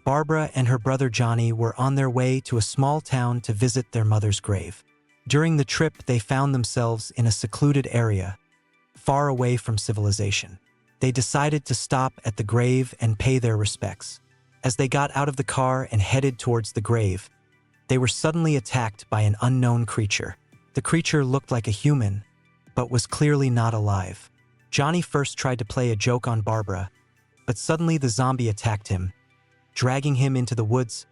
Barbara and her brother Johnny were on their way to a small town to visit their mother's grave. During the trip, they found themselves in a secluded area, far away from civilization. They decided to stop at the grave and pay their respects. As they got out of the car and headed towards the grave, they were suddenly attacked by an unknown creature. The creature looked like a human, but was clearly not alive. Johnny first tried to play a joke on Barbara, but suddenly the zombie attacked him, dragging him into the woods.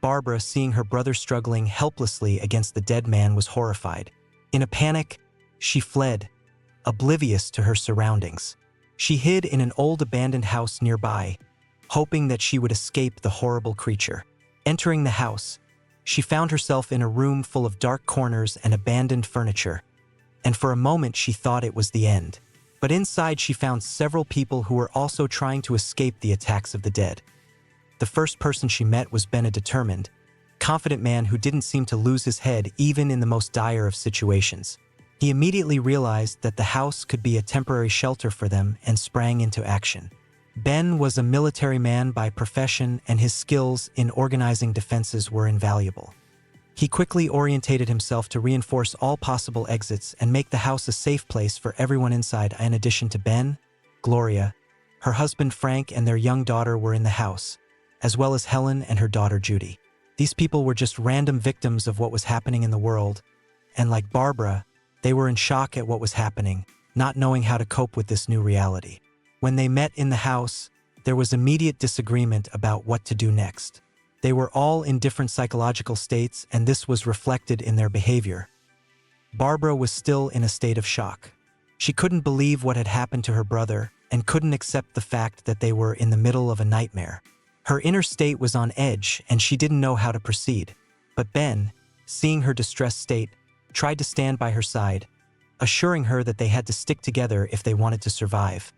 Barbara, seeing her brother struggling helplessly against the dead man, was horrified. In a panic, she fled, oblivious to her surroundings. She hid in an old abandoned house nearby, hoping that she would escape the horrible creature. Entering the house, she found herself in a room full of dark corners and abandoned furniture, and for a moment she thought it was the end. But inside she found several people who were also trying to escape the attacks of the dead. The first person she met was Ben, a determined, confident man who didn't seem to lose his head even in the most dire of situations. He immediately realized that the house could be a temporary shelter for them and sprang into action. Ben was a military man by profession, and his skills in organizing defenses were invaluable. He quickly orientated himself to reinforce all possible exits and make the house a safe place for everyone inside. In addition to Ben, Gloria, her husband Frank, and their young daughter were in the house, as well as Helen and her daughter Judy. These people were just random victims of what was happening in the world, and like Barbara, they were in shock at what was happening, not knowing how to cope with this new reality. When they met in the house, there was immediate disagreement about what to do next. They were all in different psychological states, and this was reflected in their behavior. Barbara was still in a state of shock. She couldn't believe what had happened to her brother and couldn't accept the fact that they were in the middle of a nightmare. Her inner state was on edge, and she didn't know how to proceed. But Ben, seeing her distressed state, tried to stand by her side, assuring her that they had to stick together if they wanted to survive.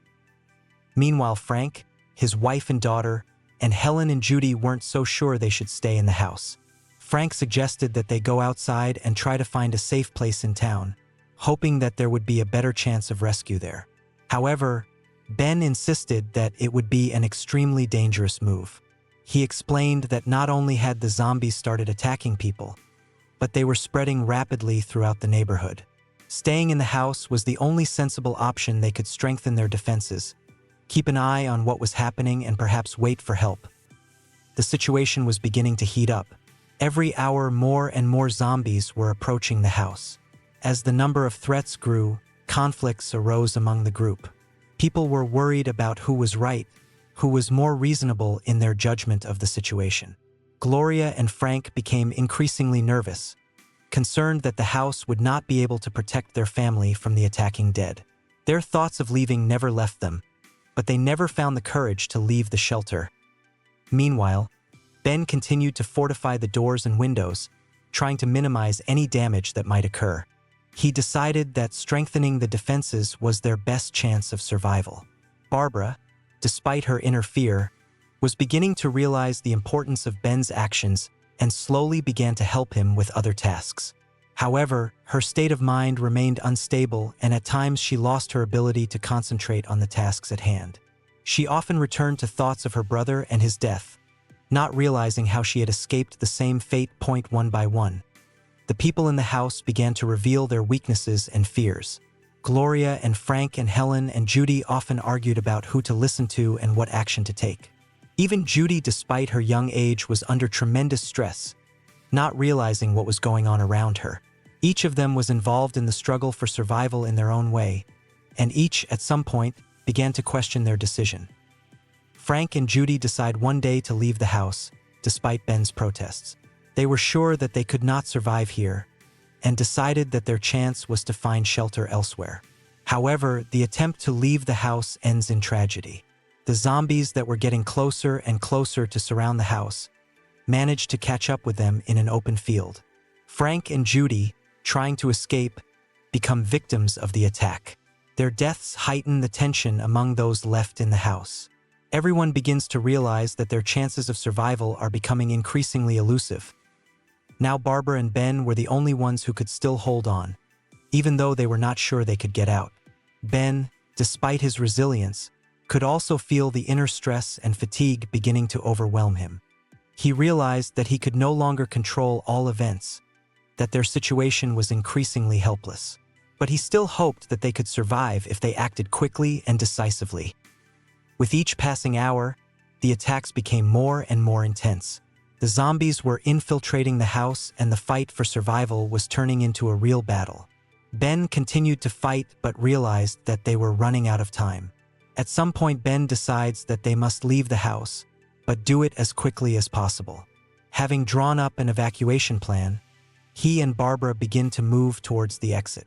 Meanwhile, Frank, his wife and daughter, and Helen and Judy weren't so sure they should stay in the house. Frank suggested that they go outside and try to find a safe place in town, hoping that there would be a better chance of rescue there. However, Ben insisted that it would be an extremely dangerous move. He explained that not only had the zombies started attacking people, but they were spreading rapidly throughout the neighborhood. Staying in the house was the only sensible option. They could strengthen their defenses, keep an eye on what was happening, and perhaps wait for help. The situation was beginning to heat up. Every hour, more and more zombies were approaching the house. As the number of threats grew, conflicts arose among the group. People were worried about who was right, who was more reasonable in their judgment of the situation. Gloria and Frank became increasingly nervous, concerned that the house would not be able to protect their family from the attacking dead. Their thoughts of leaving never left them, but they never found the courage to leave the shelter. Meanwhile, Ben continued to fortify the doors and windows, trying to minimize any damage that might occur. He decided that strengthening the defenses was their best chance of survival. Barbara, despite her inner fear, was beginning to realize the importance of Ben's actions and slowly began to help him with other tasks. However, her state of mind remained unstable, and at times she lost her ability to concentrate on the tasks at hand. She often returned to thoughts of her brother and his death, not realizing how she had escaped the same fate. One by one, the people in the house began to reveal their weaknesses and fears. Gloria and Frank and Helen and Judy often argued about who to listen to and what action to take. Even Judy, despite her young age, was under tremendous stress, not realizing what was going on around her. Each of them was involved in the struggle for survival in their own way, and each, at some point, began to question their decision. Frank and Judy decide one day to leave the house, despite Ben's protests. They were sure that they could not survive here, and decided that their chance was to find shelter elsewhere. However, the attempt to leave the house ends in tragedy. The zombies that were getting closer and closer to surround the house managed to catch up with them in an open field. Frank and Judy, trying to escape, become victims of the attack. Their deaths heighten the tension among those left in the house. Everyone begins to realize that their chances of survival are becoming increasingly elusive. Now Barbara and Ben were the only ones who could still hold on, even though they were not sure they could get out. Ben, despite his resilience, could also feel the inner stress and fatigue beginning to overwhelm him. He realized that he could no longer control all events, that their situation was increasingly helpless. But he still hoped that they could survive if they acted quickly and decisively. With each passing hour, the attacks became more and more intense. The zombies were infiltrating the house, and the fight for survival was turning into a real battle. Ben continued to fight but realized that they were running out of time. At some point, Ben decides that they must leave the house, but do it as quickly as possible. Having drawn up an evacuation plan, he and Barbara begin to move towards the exit.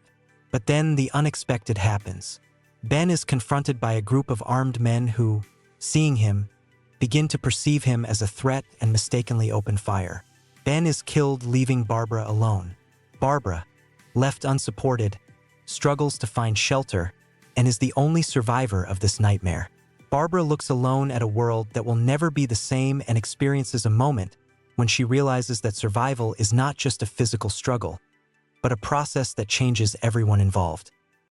But then the unexpected happens. Ben is confronted by a group of armed men who, seeing him, begin to perceive him as a threat and mistakenly open fire. Ben is killed, leaving Barbara alone. Barbara, left unsupported, struggles to find shelter and is the only survivor of this nightmare. Barbara looks alone at a world that will never be the same and experiences a moment when she realizes that survival is not just a physical struggle, but a process that changes everyone involved.